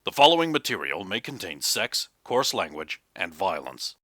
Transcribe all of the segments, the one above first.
The following material may contain sex, coarse language, and violence.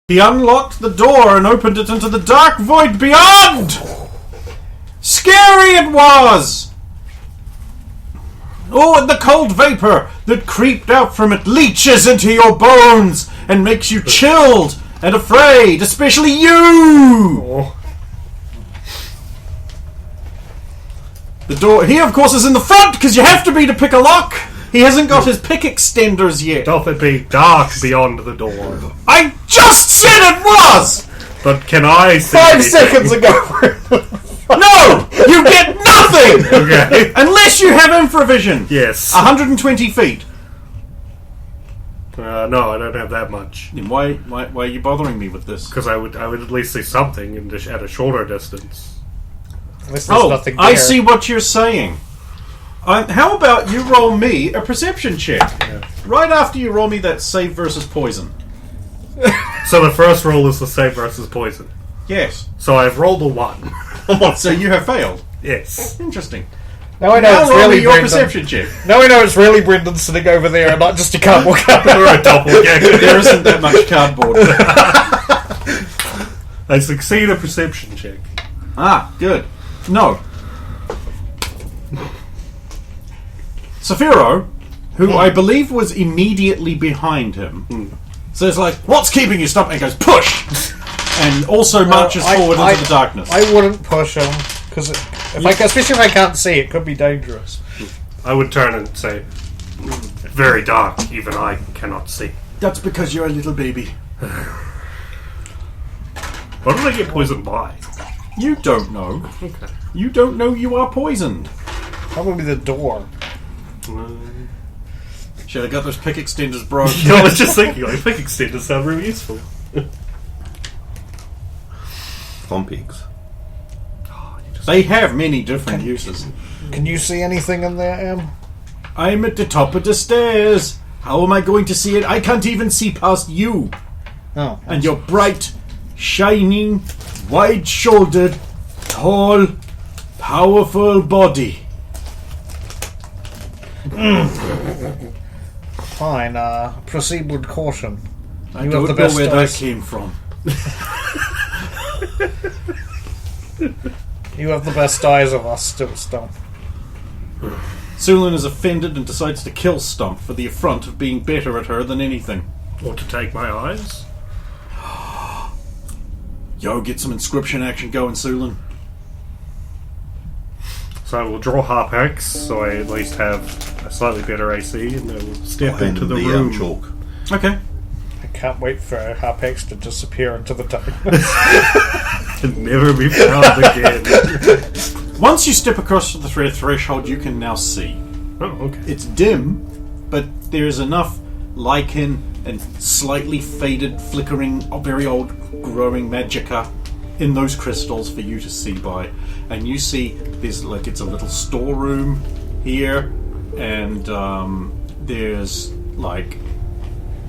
He unlocked the door and opened it into the dark void beyond! Scary it was! Oh, and the cold vapor that creeped out from it leeches into your bones and makes you chilled and afraid, especially you! The door, he of course is in the front because you have to be to pick a lock! He hasn't got his pick extenders yet. Doth it be dark beyond the door? I just said it was! But can I see 5 anything? seconds ago. No! You get nothing! Okay. Unless you have infravision. Yes. 120 feet. No, I don't have that much. Then why are you bothering me with this? Because I would at least see something at a shorter distance. Unless there's nothing there. I see what you're saying. How about you roll me a perception check? Yeah. Right after you roll me that save versus poison. So the first roll is the save versus poison. Yes. So I've rolled a 1. So you have failed. Yes. Interesting. Now I know Now it's roll really me your Brendan. perception check. Now I know it's really Brendan sitting over there and not just a cardboard cutout. Or a doppelganger. There isn't that much cardboard. I succeed a perception check. Ah, good. No. Saphiro, who I believe was immediately behind him, says like, "What's keeping you stopping?" And goes, "Push!" And also marches forward into the darkness. I wouldn't push him because especially if I can't see, it could be dangerous. I would turn and say, very dark, even I cannot see. That's because you're a little baby. What did I get poisoned by? You don't know. Okay. You don't know you are poisoned. Probably the door. Should have got those pick extenders, bro. I was just thinking, I think extenders sound really useful. Pompeaks. They have many different uses. Can you see anything in there, Em? I'm at the top of the stairs. How am I going to see it? I can't even see past you. Oh. And your bright, shining, wide-shouldered, tall, powerful body. Fine, proceed with caution. I You don't have the know best where that dice. came from. You have the best eyes of us, still Stump. Sulin is offended and decides to kill Stump for the affront of being better at her than anything. Or to take my eyes? Yo, get some inscription action going, Sulin. So I will draw Harp Axe, so I at least have a slightly better AC, and then we'll step into the room. chalk. Okay. I can't wait for Harpex to disappear into the darkness. And never be found again. Once you step across the threshold, you can now see. Oh, okay. It's dim, but there's enough lichen and slightly faded, flickering, very old growing magicka in those crystals for you to see by. And you see there's like it's a little storeroom here, and there's like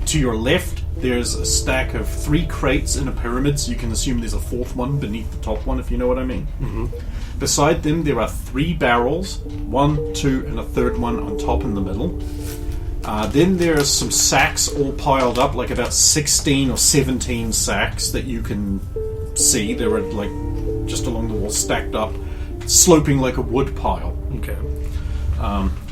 to your left there's a stack of 3 crates in a pyramid, so you can assume there's a 4th one beneath the top one, if you know what I mean. Mm-hmm. Beside them there are 3 barrels, 1, 2 and a 3rd one on top in the middle. Then there's some sacks all piled up, like about 16 or 17 sacks that you can see. They're like just along the wall, stacked up, sloping like a wood pile. Okay.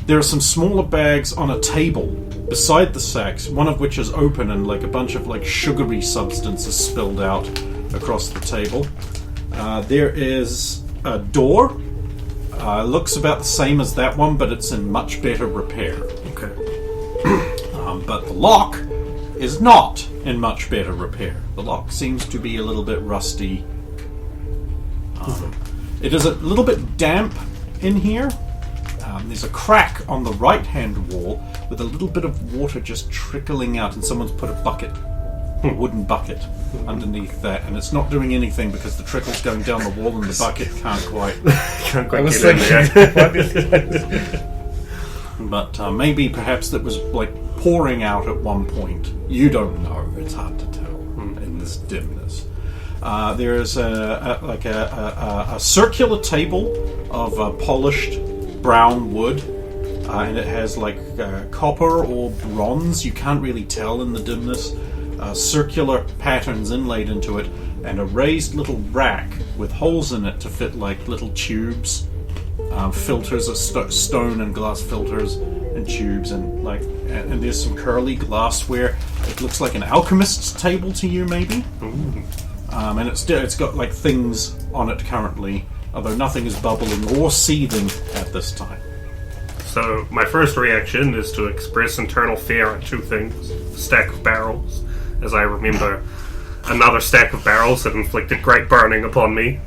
There are some smaller bags on a table beside the sacks, one of which is open and like a bunch of like sugary substances spilled out across the table. There is a door. Looks about the same as that one, but it's in much better repair. Okay. But the lock is not in much better repair. The lock seems to be a little bit rusty. It is a little bit damp in here. There's a crack on the right-hand wall with a little bit of water just trickling out, and someone's put a bucket, a wooden bucket, underneath that, and it's not doing anything because the trickle's going down the wall and the bucket can't quite. Can't I quite was get in thinking. there. But maybe perhaps that was like pouring out at one point. You don't know. It's hard to tell in this dimness. There is a circular table of polished brown wood, and it has like copper or bronze. You can't really tell in the dimness. Circular patterns inlaid into it, and a raised little rack with holes in it to fit like little tubes. Filters of stone and glass filters and tubes, and and there's some curly glassware. It looks like an alchemist's table to you, maybe. And it's got like things on it currently, although nothing is bubbling or seething at this time. So my first reaction is to express internal fear at 2 things: the stack of barrels, as I remember another stack of barrels that inflicted great burning upon me.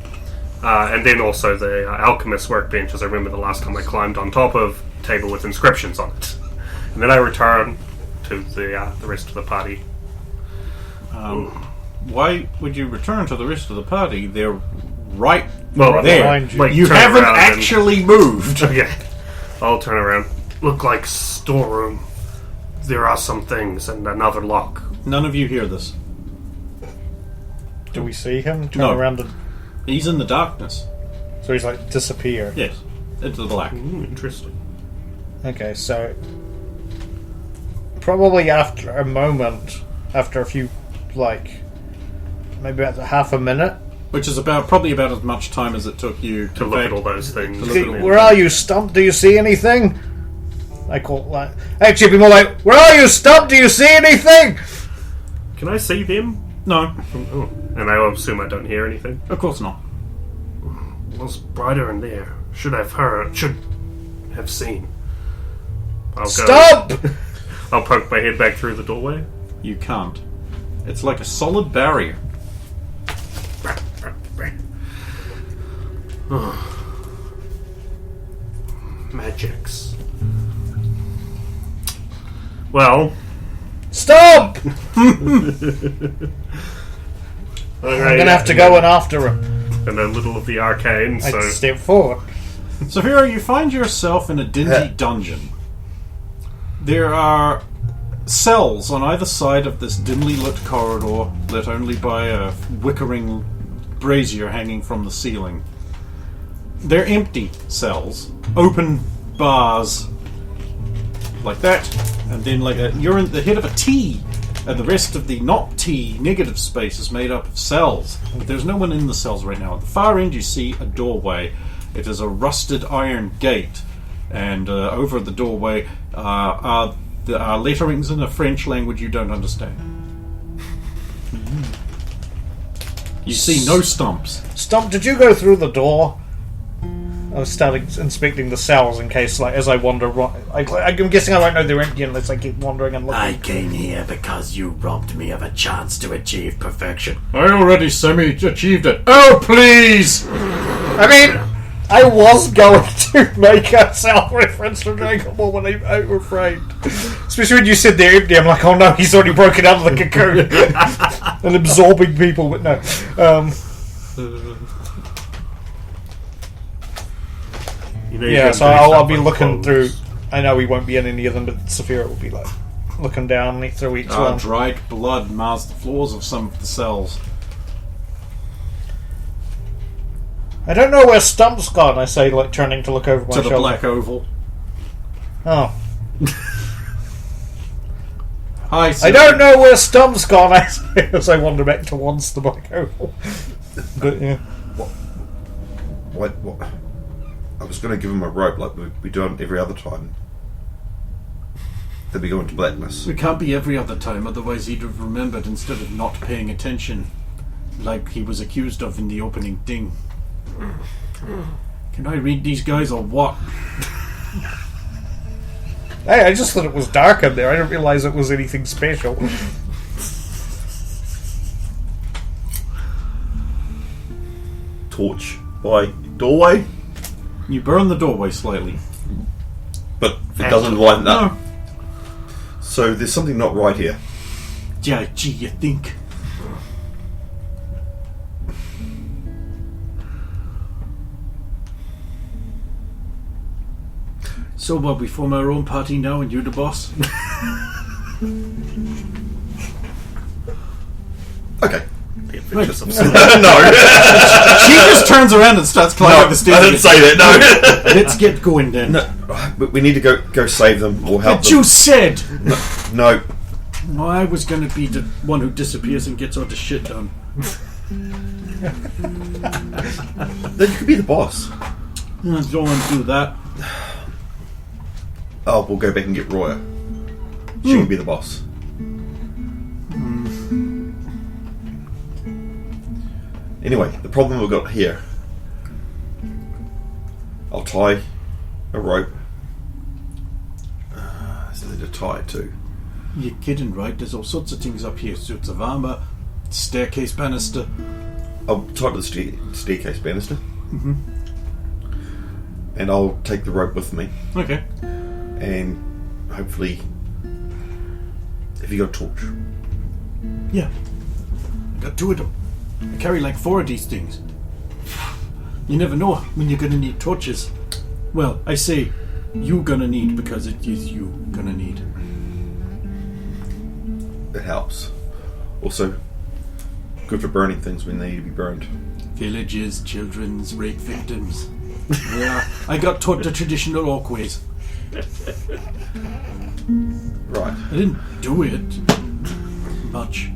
And then also the alchemist workbench, as I remember the last time I climbed on top of a table with inscriptions on it. And then I return to the rest of the party. Why would you return to the rest of the party? They're right Well, there. behind you. Like, You turn haven't around and- actually moved. Okay, I'll turn around. Look like storeroom. There are some things and another lock. None of you hear this. Do we see him turn No. around? He's in the darkness. So he's like disappeared. Yes, into the black. Interesting. Okay, so probably after a moment, after a few, like maybe about half a minute. Which is probably about as much time as it took you To look at all those things. To look at all- Where are you, Stump? Do you see anything? I call like actually be more like, where are you, Stump? Do you see anything? Can I see them? No, Oh. And I assume I don't hear anything. of course not. It was brighter in there. Should have heard. Should have seen. I'll go. Stump! I'll poke my head back through the doorway. You can't. It's like a solid barrier. Magics. Well, Stump! alright, I'm gonna have to go in after him. and a little of the arcane. I So step forward. So here you find yourself in a dingy dungeon. There are cells on either side of this dimly lit corridor, lit only by a wickering brazier hanging from the ceiling. They're empty cells, open bars, like that, and then you're in the head of a T, and the rest of the not T negative space is made up of cells. But there's no one in the cells right now. At the far end, you see a doorway. It is a rusted iron gate, and over the doorway are letterings in a French language you don't understand. You see no stumps. Stump, did you go through the door? I was starting inspecting the cells in case, as I wander. I'm guessing I won't know they're empty unless I keep wandering and looking. I came here because you robbed me of a chance to achieve perfection. I already semi-achieved it. Oh, please! I mean, I was going to make a self-reference to Dragon Ball when I refrained. Especially when you said they're empty, I'm like, oh no, he's already broken out of the cocoon and absorbing people, but no. So I'll be looking through. I know we won't be in any of them, but Saphira will be looking down through each one. Dried blood mars the floors of some of the cells. I don't know where Stump's gone, I say, turning to look over my shoulder. To the black oval. Oh. Hi, I don't know where Stump's gone, I say, as I wander back towards the black oval. But, yeah. What? I was going to give him a rope like we do on every other time. Then we go into blackness. It can't be every other time, otherwise he'd have remembered instead of not paying attention, like he was accused of in the opening thing. Can I read these guys or what? Hey, I just thought it was dark in there. I didn't realise it was anything special. Torch by doorway. You burn the doorway slightly. But it doesn't lighten up. No. So there's something not right here. Yeah, gee, you think? So what, we form our own party now and you're the boss? Okay. Right. No. She just turns around and starts climbing the stairs. I didn't say that, no. Let's get going then. No, but we need to go save them or help But them. you said! No. Well, I was going to be the one who disappears and gets all the shit done. Then you could be the boss. I don't want to do that. Oh, we'll go back and get Roya. She can be the boss. Anyway, the problem we've got here. I'll tie a rope. Something to tie it to. You're kidding, right? There's all sorts of things up here. Suits of armour, staircase banister. I'll tie it to the staircase banister. Mm-hmm. And I'll take the rope with me. Okay. And hopefully... Have you got a torch? Yeah. I got 2 of them. I carry like 4 of these things. You never know when you're gonna need torches. Well, I say you gonna need because it is you gonna need. It helps. Also, good for burning things when they need to be burned. Villages, children's, rape victims. Yeah, I got taught the traditional orc ways. Right. I didn't do it much.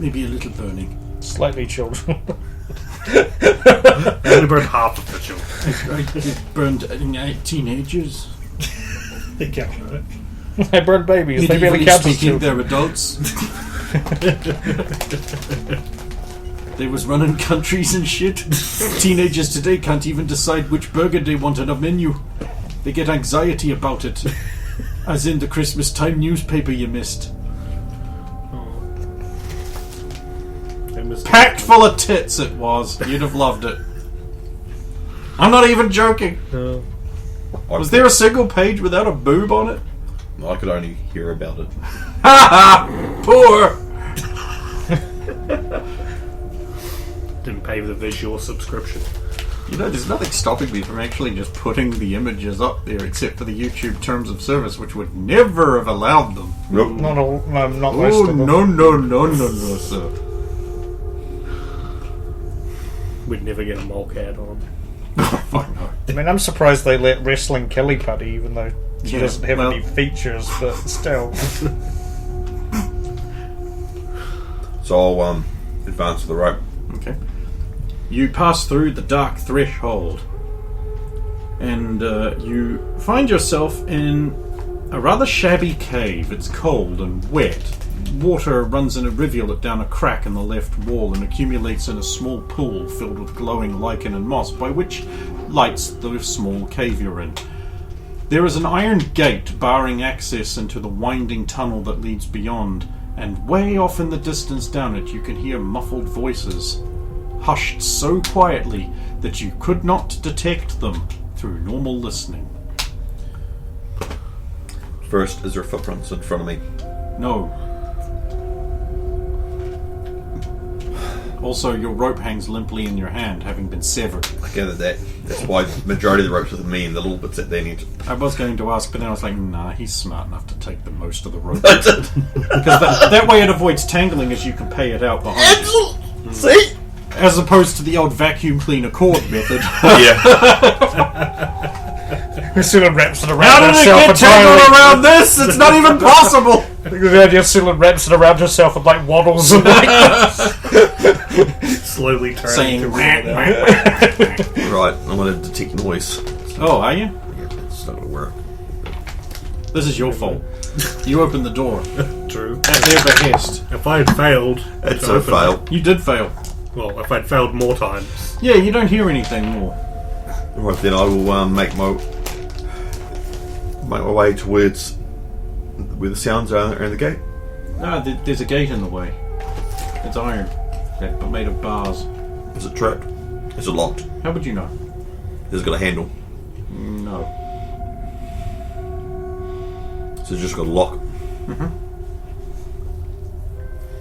Maybe a little burning. Slightly children. I only burned half of the children. I burned teenagers. They count, right? I burned babies. They barely Medievally count as speaking, children. they're adults. They was running countries and shit. Teenagers today can't even decide which burger they want on a menu. They get anxiety about it. As in the Christmas time newspaper you missed. Packed full of tits it was. You'd have loved it. I'm not even joking. Was there a single page without a boob on it? I could only hear about it. Ha ha! Poor! Didn't pay the visual subscription. You know, there's nothing stopping me from actually just putting the images up there except for the YouTube terms of service, which would never have allowed them. Nope. Not most Oh, of them. no, sir. We'd never get a mole cat on. Fuck no. I mean, I'm surprised they let wrestling Kelly Putty, even though She Yeah, doesn't have well- any features, but still. So I'll advance to the rope. Okay. You pass through the dark threshold, and you find yourself in a rather shabby cave. It's cold and wet. Water runs in a rivulet down a crack in the left wall and accumulates in a small pool filled with glowing lichen and moss, by which lights the small cave you're in. There is an iron gate barring access into the winding tunnel that leads beyond, and way off in the distance down it you can hear muffled voices, hushed so quietly that you could not detect them through normal listening. First, is there footprints in front of me? No. Also, your rope hangs limply in your hand, having been severed. I gathered that. That's why the majority of the ropes with me and the little bits that they need. I was going to ask, but then I was like, nah, he's smart enough to take the most of the rope. Because that way it avoids tangling as you can pay it out behind you. See? As opposed to the old vacuum cleaner cord method. Yeah. Scylla wraps it around How did it herself get tangled entirely. around this? It's not even possible! The idea Scylla wraps it around herself and like waddles and like Slowly turning Saying, to "Wah, reel it wah, out. Right, I'm going to detect noise. Oh, are you? Yeah, it's not going to work. This is your fault. You opened the door. True. At their behest. If I had failed, It's to a open fail. You did fail. it- Well, if I'd failed more times, Yeah, you don't hear anything more. Right, then I will make my way towards where the sounds are in the gate. No, there's a gate in the way. It's iron, but made of bars. Is it trapped? Is it locked? How would you know? Has it got a handle? No. So it's just got a lock.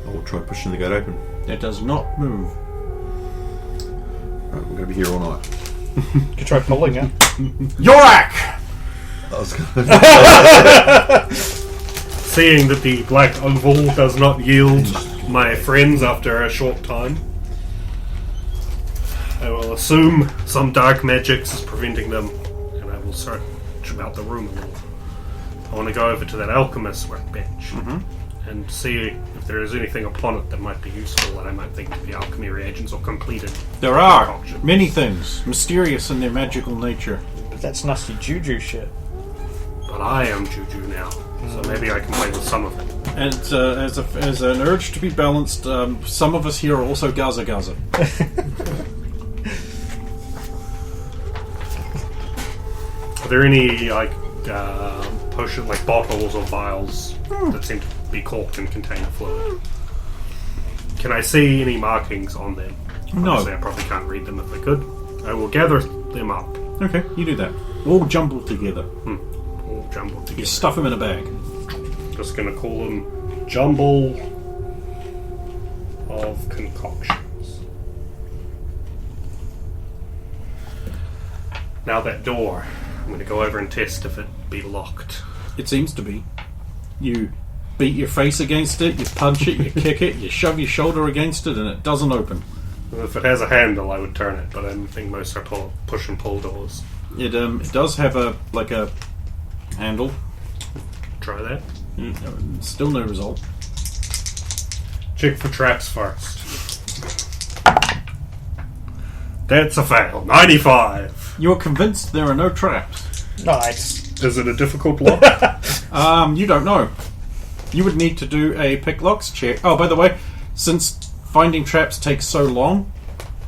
I will try pushing the gate open. It does not move. Right, we're going to be here all night. you could try pulling it. Yorak! I was going seeing that the black oval does not yield my friends after a short time, I will assume some dark magics is preventing them, and I will search about the room a little. I want to go over to that alchemist's workbench and see if there is anything upon it that might be useful that I might think to be alchemy reagents or completed. There are concoctions. many things, mysterious in their magical nature. But that's nasty juju shit. But I am Juju now, so maybe I can play with some of it. And as an urge to be balanced, some of us here are also Gaza Gaza. Are there any potion like bottles or vials that seem to be corked and contain a fluid? Can I see any markings on them? No. Obviously, I probably can't read them if I could. I will gather them up, Okay, you do that. All jumbled together. all jumbled You together. stuff them in a bag. Just going to call them jumble of concoctions. Now that door, I'm going to go over and test if it be locked. It seems to be. You beat your face against it, you punch it, you kick it, you shove your shoulder against it, and it doesn't open. If it has a handle, I would turn it, but I think most are push and pull doors. It does have a handle. Try that. Still no result. Check for traps first. That's a fail. 95. You're convinced there are no traps. Nice. Is it a difficult lock? You don't know. You would need to do a pick locks check. Oh, by the way, since finding traps takes so long,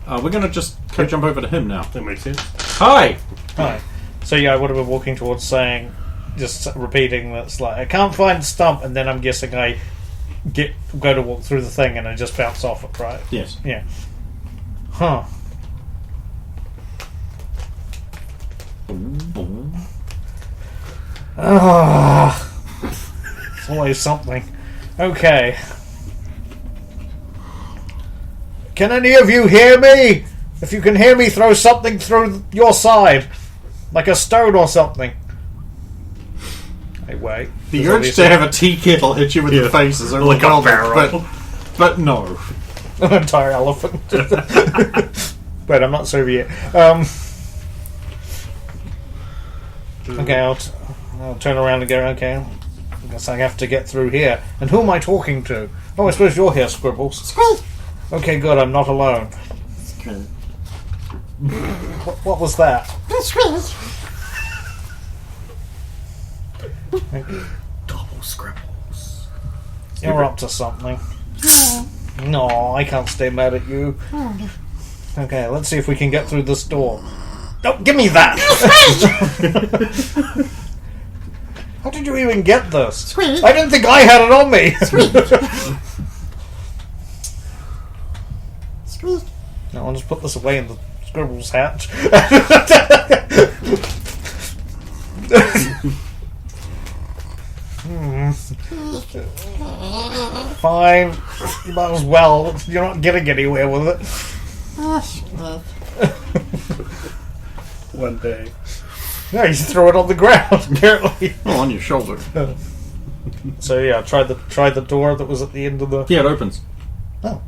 we're going to just jump over to him now. That makes sense. Hi! Hi. So yeah, I would have been walking towards saying, just repeating that's like, I can't find stump, and then I'm guessing I go to walk through the thing and I just bounce off it, right? Yes. Yeah. Huh. Ah, it's always something. Okay. Can any of you hear me? If you can hear me, throw something through your side. Like a stone or something. Hey, wait. The There's urge obviously to have a tea kettle hit you with the face is Like a overwhelming, barrel. but no. an entire elephant. Wait, I'm not sober yet. Okay, I'll turn around and go, okay, I guess I have to get through here. And who am I talking to? Oh, I suppose you're here, Scribbles. Squeak! Okay, good, I'm not alone. Squeak! What was that? Squeak! Double scribbles. You're up to something. No, I can't stay mad at you. Okay, let's see if we can get through this door. Don't give me that! How did you even get this? Squeak! I didn't think I had it on me! Squeak! No, I'll just put this away in the Scribbles hatch. Fine. You might as well. You're not getting anywhere with it. One day. No, you threw it on the ground, apparently. Oh, on your shoulder. So yeah, try the door that was at the end of the... Yeah, it opens. Oh.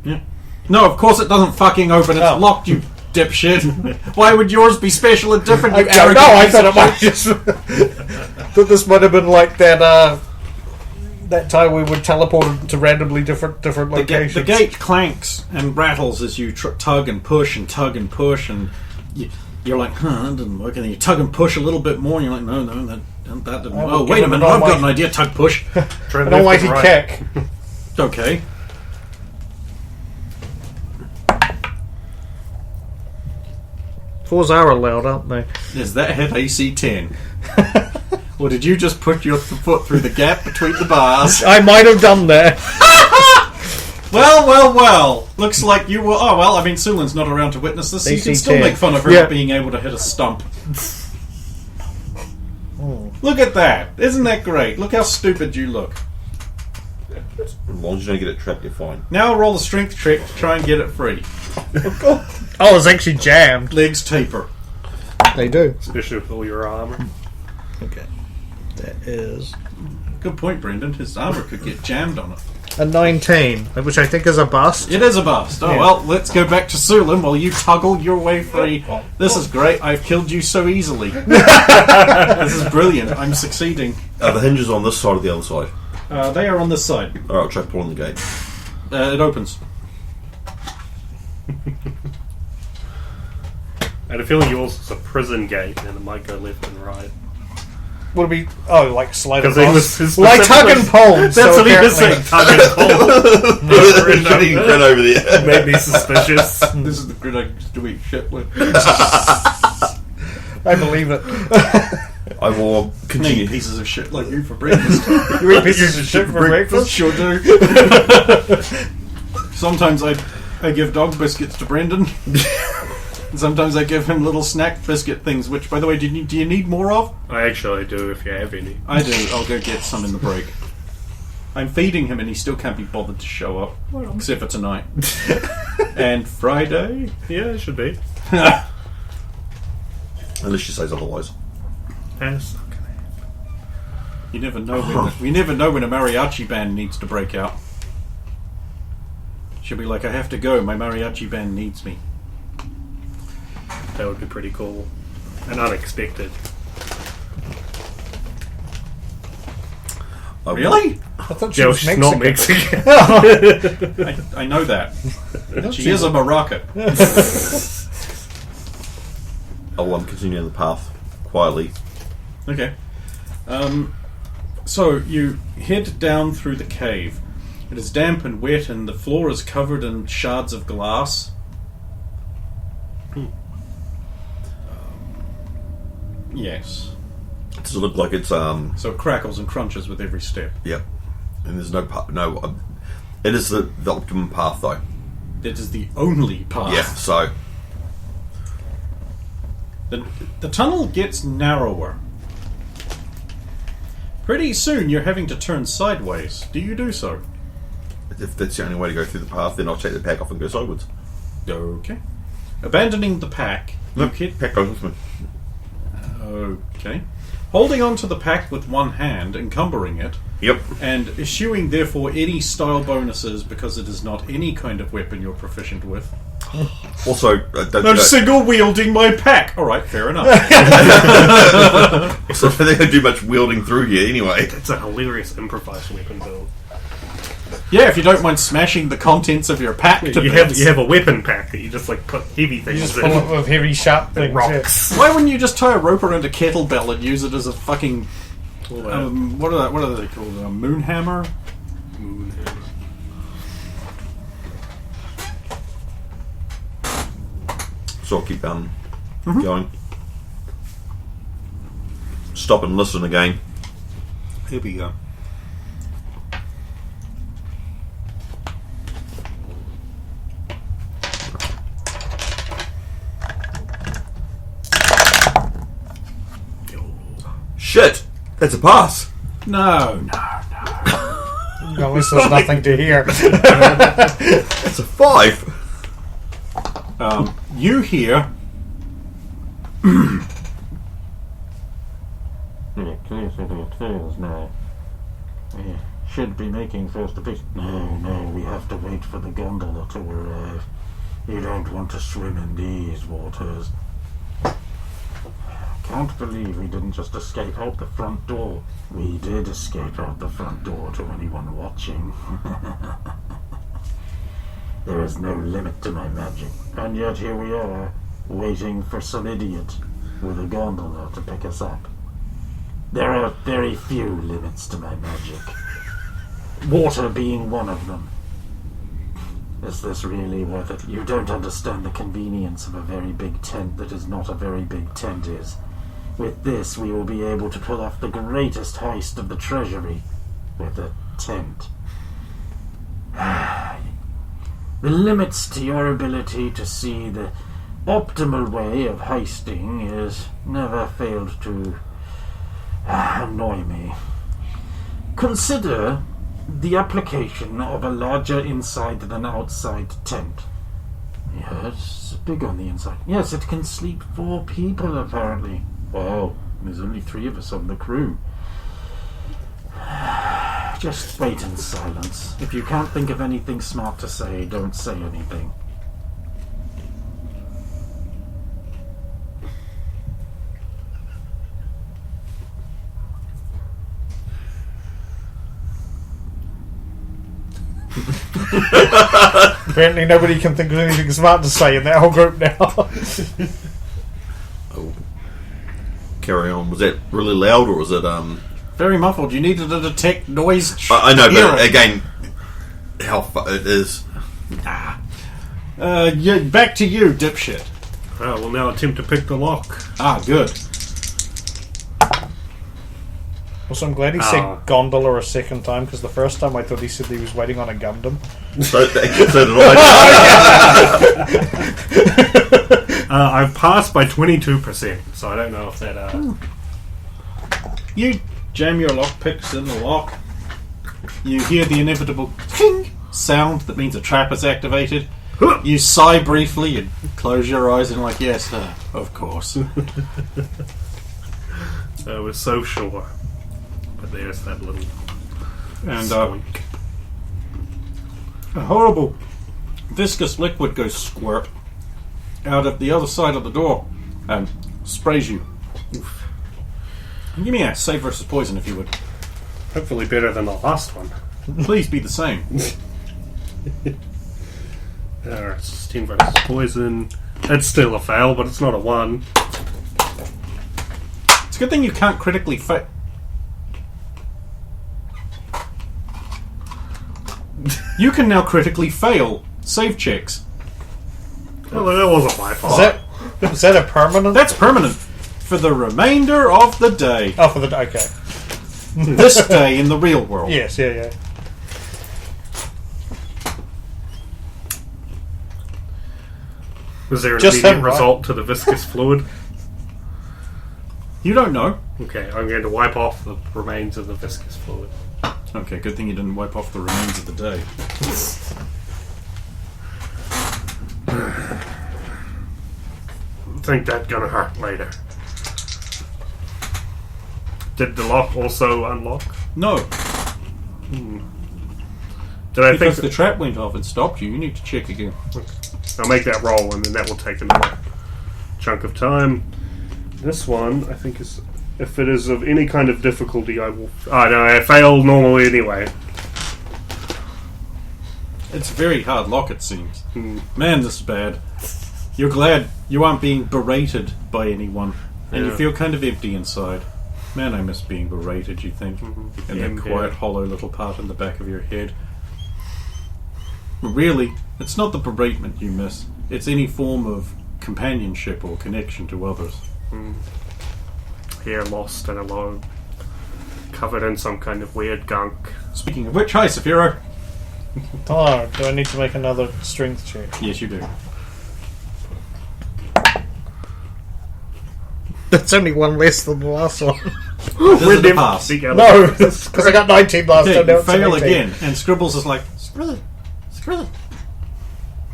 Yeah. No, of course it doesn't fucking open. It's Oh. locked, you dipshit. Why would yours be special and different? You I don't know, arrogant I piece thought of it might shit? just... that this might have been like that, that time we would teleport to randomly different locations. The gate clanks and rattles as you tug and push and tug and push, and you're like, that didn't work. And then you tug and push a little bit more, and you're like, no, that didn't work. will Oh, give wait a him minute, an I've got an almighty- idea. Tug, push. Try An left almighty and right. kick. Okay. 4s are allowed, aren't they? Is that hit AC 10? Or did you just put your foot through the gap between the bars? I might have done that. Well. Looks like you were... Oh, well, I mean, Sulin's not around to witness this, so you can AC still 10. make fun of her Yeah. not being able to hit a stump. Look at that. Isn't that great? Look how stupid you look. As long as you don't get it trapped, you're fine. Now roll a strength check to try and get it free. Oh, it's actually jammed. Legs taper. They do. Especially with all your armor. Okay. That is Good point, Brendan. His armor could get jammed on it. a 19, which I think is a bust. It is a bust. Oh, Yeah. well, let's go back to Sulin while you toggle your way free. This is great. I've killed you so easily. This is brilliant. I'm succeeding. Are the hinges on this side or the other side? They are on this side. Alright, I'll try pulling the gate. It opens. I had a feeling yours was a prison gate and it might go left and right. Would it be... Oh, like slide Because across? he was Well, I tug and pull, That's so what he was apparently... saying. Tug and pull. Shooting run over there. Made me suspicious. This is the grid I used to eat shit with. I believe it. I will Eating continue. pieces of shit like you for breakfast. You eat pieces of shit for breakfast? Sure do. Sometimes I give dog biscuits to Brendan. And sometimes I give him little snack biscuit things, which, by the way, do you need more of? I actually do if you have any. I do. I'll go get some in the break. I'm feeding him and he still can't be bothered to show up. Except for tonight. And Friday? Yeah, it should be. Unless she says otherwise. Yes. You never know when we never know when a mariachi band needs to break out. She'll be like, I have to go, my mariachi band needs me. That would be pretty cool. And unexpected. Really? I thought she Yeah, was she's Mexican. not Mexican. I know that. She is a maraca. I'll continue on the path quietly. Okay. So you head down through the cave. It is damp and wet, and the floor is covered in shards of glass. Yes. Does it look like it's So it crackles and crunches with every step. Yep. And there's no it is the optimum path though. It is the only path. Yeah. So The tunnel gets narrower. Pretty soon you're having to turn sideways. Do you do so? if that's the only way to go through the path, then I'll take the pack off and go sideways. Okay. Abandoning the pack, you hit... Pack goes with me. Okay. holding onto the pack with one hand, encumbering it, Yep. and eschewing therefore any style bonuses because it is not any kind of weapon you're proficient with. Also, I'm single wielding my pack. All right, fair enough. so they don't do much wielding through here anyway. It's a hilarious improvised weapon build. Yeah, if you don't mind smashing the contents of your pack to You bits. have a weapon pack that you just like put heavy You things just in. pull it with heavy, sharp and things. rocks. Why wouldn't you just tie a rope around a kettlebell and use it as a fucking what are they called? A moon hammer? So I'll keep going. Stop and listen again. Here we go. Shit! That's a pass! No. No, at least there's nothing to hear. That's a 5! You hear. now. We should be making first apiece. No, we have to wait for the gondola to arrive. You don't want to swim in these waters. Can't believe we didn't just escape out the front door. We did escape out the front door to anyone watching. There is no limit to my magic, and yet here we are, waiting for some idiot with a gondola to pick us up. There are very few limits to my magic. Water being one of them. Is this really worth it? You don't understand the convenience of a very big tent that is not a very big tent is. With this, we will be able to pull off the greatest heist of the treasury with a tent. The limits to your ability to see the optimal way of heisting is never failed to annoy me. Consider the application of a larger inside than outside tent. Yes, it's big on the inside. Yes, it can sleep 4 people apparently. Wow, there's only 3 of us on the crew. Just wait in silence. If you can't think of anything smart to say, don't say anything. Apparently nobody can think of anything smart to say in that whole group now. Oh. Carry on. Was that really loud or was it Very muffled. You needed to detect noise. I know, hearing. but again, how far it is. Yeah, back to you, dipshit. We'll now attempt to pick the lock. Ah, good. Also, I'm glad he said gondola a second time, because the first time I thought he said he was waiting on a Gundam. So did I. I've passed by 22%, so I don't know if that... You jam your lockpicks in the lock. You hear the inevitable ting sound that means a trap is activated. You sigh briefly and close your eyes and like, yes, of course. I was so sure. But there's that little... And spoink. a horrible viscous liquid goes squirt out of the other side of the door and sprays you. Oof. Give me a save versus poison if you would. Hopefully better than the last one. Please be the same. Alright, 16 versus poison. It's still a fail, but it's not a 1. It's a good thing you can't critically fail. You can now critically fail save checks. Well, that wasn't my fault. Is that a permanent? That's permanent for the remainder of the day. Oh, for the... Okay. This day in the real world. Yes, yeah. Was there an Just immediate him, right? result to the viscous fluid? You don't know. Okay, I'm going to wipe off the remains of the viscous fluid. Okay, good thing you didn't wipe off the remains of the day. I think that's gonna hurt later. Did the lock also unlock? No, Did I because think the trap went off and stopped you. You need to check again. I'll make that roll, and then that will take another chunk of time. This one, I think, is if it is of any kind of difficulty, I will. Oh no, I fail normally anyway. It's a very hard lock, it seems. Man, this is bad. You're glad you aren't being berated by anyone, and you Yeah. feel kind of empty inside. Man, I miss being berated, you think, in that quiet, hollow little part in the back of your head. But really, it's not the beratement you miss. It's any form of companionship or connection to others. Here, lost and alone, covered in some kind of weird gunk. Speaking of which, hi, Saphira. Oh, do I need to make another strength check? Yes, you do. That's only one less than the last one. This is a pass. Together. No, because I got 19 last Yeah, time. Now you it's fail 18. again, and Scribbles is like,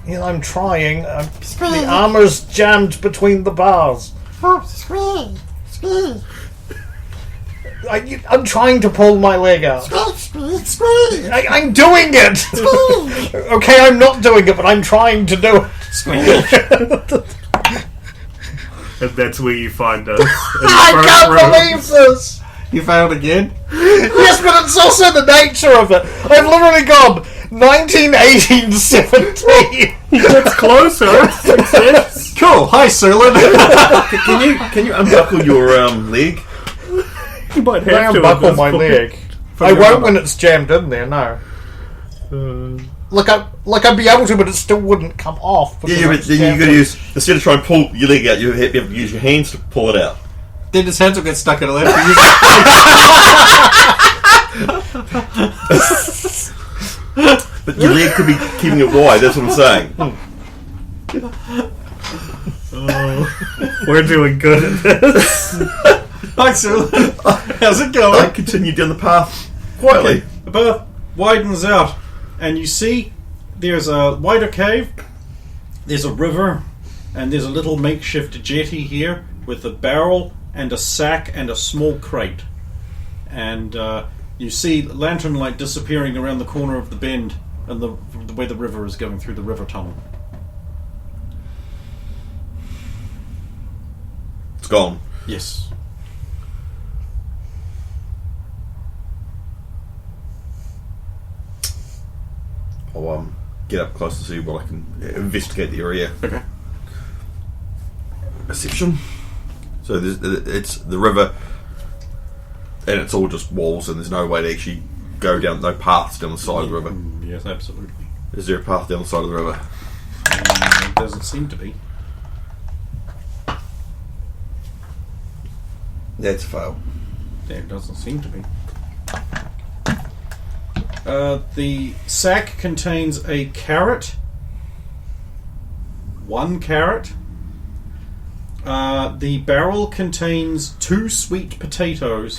Yeah, I'm trying. The armor's jammed between the bars. I'm trying to pull my leg out. I'm doing it! Okay, I'm not doing it, but I'm trying to do it. And that's where you find us. I can't believe this! you failed again? Yes, but it's also the nature of it. I've literally gone 19, 18, 17. It's closer. Success. Cool, hi, Serlin. Can you unbuckle your leg? You might I have to unbuckle my leg. I won't when it's jammed in there, no. I'd be able to, but it still wouldn't come off. Yeah, but then you got to use, instead of trying to pull your leg out, you have to use your hands to pull it out. Then his hands will get stuck in a leg. But your leg could be keeping it wide, that's what I'm saying. We're doing good at this. Hi, Serlin. How's it going? I continue down the path quietly. The path widens out, and you see there's a wider cave, there's a river, and there's a little makeshift jetty here with a barrel and a sack and a small crate. And you see lantern light disappearing around the corner of the bend and the way the river is going through the river tunnel. It's gone. Yes. I'll get up close to see what I can investigate the area. Okay. Perception. So it's the river, and it's all just walls, and there's no way to actually go down, no paths down the side of the river. Yes, absolutely. Is there a path down the side of the river? It doesn't seem to be. That's a fail. There doesn't seem to be. The sack contains a carrot. 1 carrot. The barrel contains 2 sweet potatoes.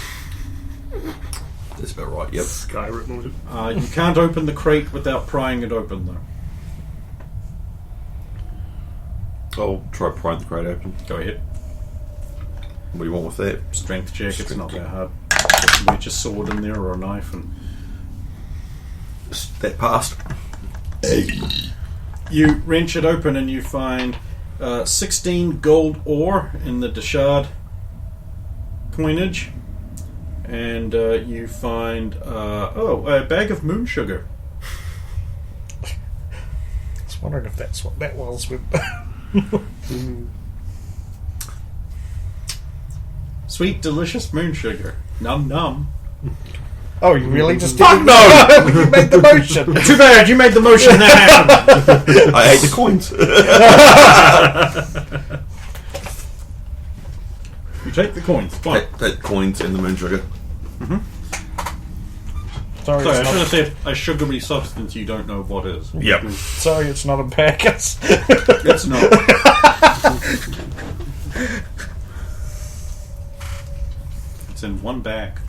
That's about right, yep. Skyrim loot. You can't open the crate without prying it open, though. I'll try prying the crate open. Go ahead. What do you want with that? Strength check. It's Strength not check. that hard. Just wedge a sword in there or a knife, and That passed. you wrench it open, and you find 16 gold ore in the Deshard coinage, and you find a bag of moon sugar. I was wondering if that's what that was. With Sweet, delicious moon sugar. Num num. Oh, you really just Fuck no! You made the motion. Too bad you made the motion that happened. I ate the coins. You take the coins. Fine. That coins and the moon sugar. Sorry, Sorry, I it's should not, have said a sugary substance you don't know what is. Yep. sorry, it's not a packet. It's not. It's in one bag.